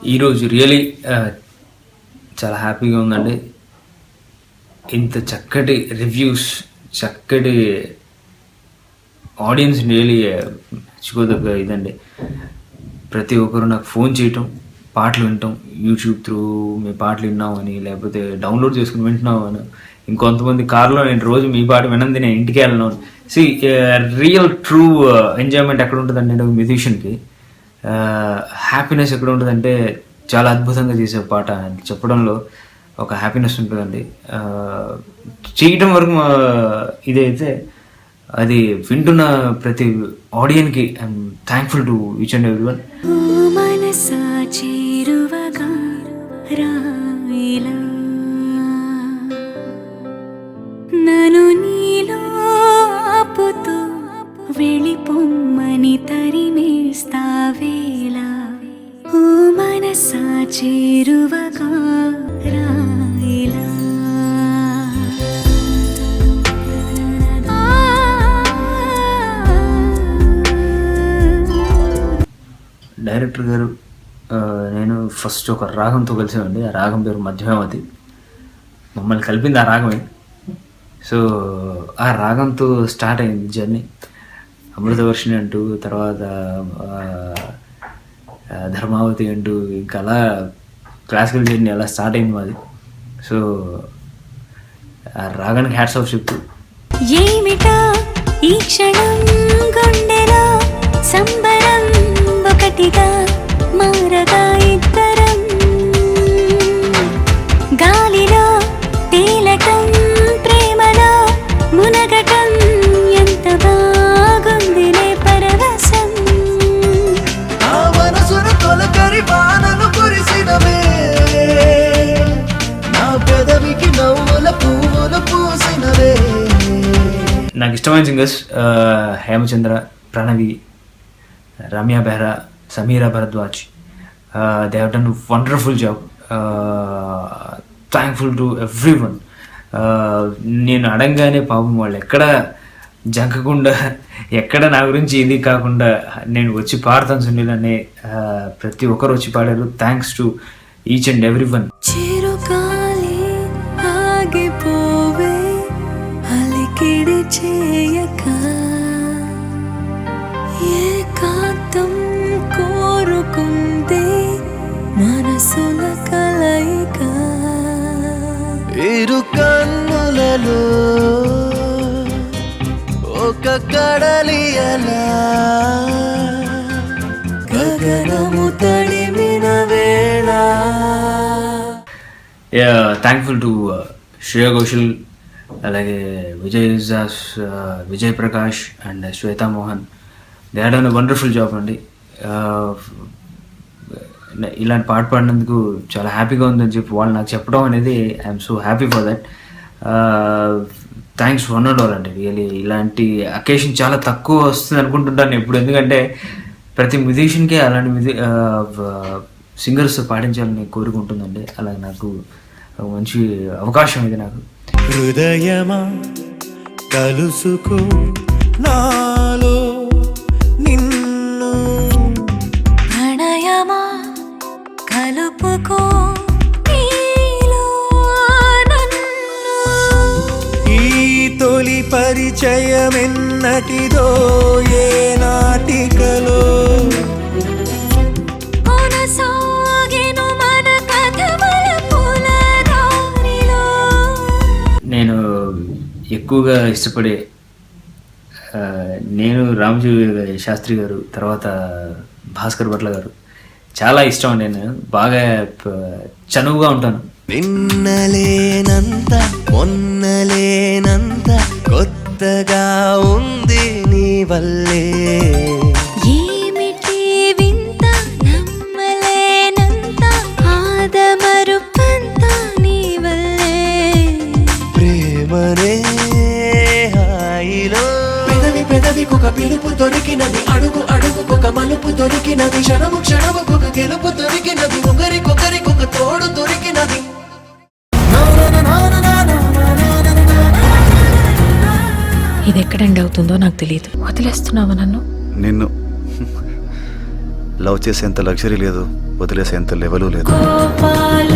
ఈరోజు రియలీ చాలా హ్యాపీగా ఉందండి. ఇంత చక్కటి రివ్యూస్, చక్కటి ఆడియన్స్ రియలీ మెచ్చుకోదగ్గ ఇదండి. ప్రతి ఒక్కరు నాకు ఫోన్ చేయటం, పాటలు వినటం, యూట్యూబ్ త్రూ మీ పాటలు విన్నామని, లేకపోతే డౌన్లోడ్ చేసుకుని వింటున్నామని, ఇంకొంతమంది కార్లో నేను రోజు మీ పాట వినంది నేను ఇంటికి వెళ్ళను. సి రియల్ ట్రూ ఎంజాయ్మెంట్ ఎక్కడ ఉంటుందండి ఒక మ్యూజిషియన్కి, హ్యాపీనెస్ ఎక్కడ ఉంటుందంటే చాలా అద్భుతంగా చేసే పాట అని చెప్పడంలో ఒక హ్యాపీనెస్ ఉంటుందండి. చేయటం వరకు ఇదైతే అది వింటున్న ప్రతి ఆడియన్కి I am thankful to each and every one. నను నీలో ఆపుతూ వెళ్ళిపోమ్మని తరిమేస్తావేలా, ఓ మనసా చేరువగా రాయిలా. డైరెక్టర్ గారు నేను ఫస్ట్ ఒక రాగంతో కలిసామండి. ఆ రాగం పేరు మధ్యమావతి. మమ్మల్ని కలిపింది ఆ రాగమే. సో ఆ రాగంతో స్టార్ట్ అయింది జర్నీ. అమృతవర్షిణి అంటూ, తర్వాత ధర్మావతి అంటూ, ఇంకా అలా క్లాసికల్ జర్నీ అలా స్టార్ట్ అయింది మాది. సో ఆ రాగానికి హ్యాట్స్ ఆఫ్ చెప్తూ, ఏమిటా ఈ క్షణం గుండెలో సంబరం ఒకటిగా మారగా ఇద్దరం, గాలిలో తేలటం ప్రేమలో మునగటం ఎంత బాగుందిలే పరవశం. ఆ మనసును తొలకరి వానలు కురిసినవే, నా పెదవికి నవ్వుల పువ్వులు పూసినవే. నాకు ఇష్టమైన singers Hemachandra, Pranavi, Ramya Behra, Sameera Bharadwaj. They have done wonderful job. Thankful to every one. నేను అడగగానే పాపం వాళ్ళు ఎక్కడ జంకకుండా, ఎక్కడ నా గురించి ఇది కాకుండా నేను వచ్చి పాడతాను సునీల్ అనే ప్రతి ఒక్కరు వచ్చి పాడారు. Thanks to each and every one. చిరుగాలి ఆగిపోవే అలికిడి చేయక, ఏకాంతం కోరుకుందే మనసుల కలయిక. ఇరు కన్నులలో ఒక కడలియలా, గగనము తడిమిన వేళ. థ్యాంక్ఫుల్ టు శ్రేయా ఘోషల్, అలాగే Vijay Prakash and Shweta Mohan. They had done wonderful job అండి. ఇలాంటి పాట పాడినందుకు చాలా హ్యాపీగా ఉందని చెప్పి వాళ్ళు నాకు చెప్పడం అనేది I'm so happy for that. Thanks one and all అండి. రియలీ ఇలాంటి అకేషన్ చాలా తక్కువ వస్తుంది అనుకుంటుంటాను ఎప్పుడు, ఎందుకంటే ప్రతి మ్యూజిషియన్కే అలాంటి సింగర్స్ పాడించాలని కోరుకుంటుందండి. అలా నాకు మంచి అవకాశం ఇది నాకు. హృదయమా కలుసుకో నాలో నిన్ను, ప్రణయమా కలుపుకో నీలో నన్ను. ఈ తొలి పరిచయమెన్నటిదో ఏ నాటికలో, కొనసాగెను మన కథల పులరారిలో. నేను ఎక్కువగా ఇష్టపడే నేను రామజీవి శాస్త్రి గారు, తర్వాత భాస్కర్ భట్ల గారు చాలా ఇష్టం అండి. నేను బాగా చనువుగా ఉంటాను. నిన్నలేనంత మొన్నలేనంత కొత్తగా ఉంది నీ వల్లే, ఏమిటి వింత నమ్మలేనంత ఆదమరుపంత నీ వల్లే. ప్రేమనే హాయిలో పెదవి పెదవికొక పిలుపు దొరికినది, అడుగు అడుగుకొక మలుపు దొరికినది, క్షణము క్షణముకొక గెలుపు దొరికినది, ఒకరికొకరికొక తోడు దొరికినది. ఇది ఎక్కడ ఎండ్ అవుతుందో నాకు తెలియదు. వదిలేస్తున్నావా నన్ను? నిన్ను లవ్ చేసేంత లగ్జరీ లేదు, వదిలేసేంత లెవెలు లేదు. గోపాల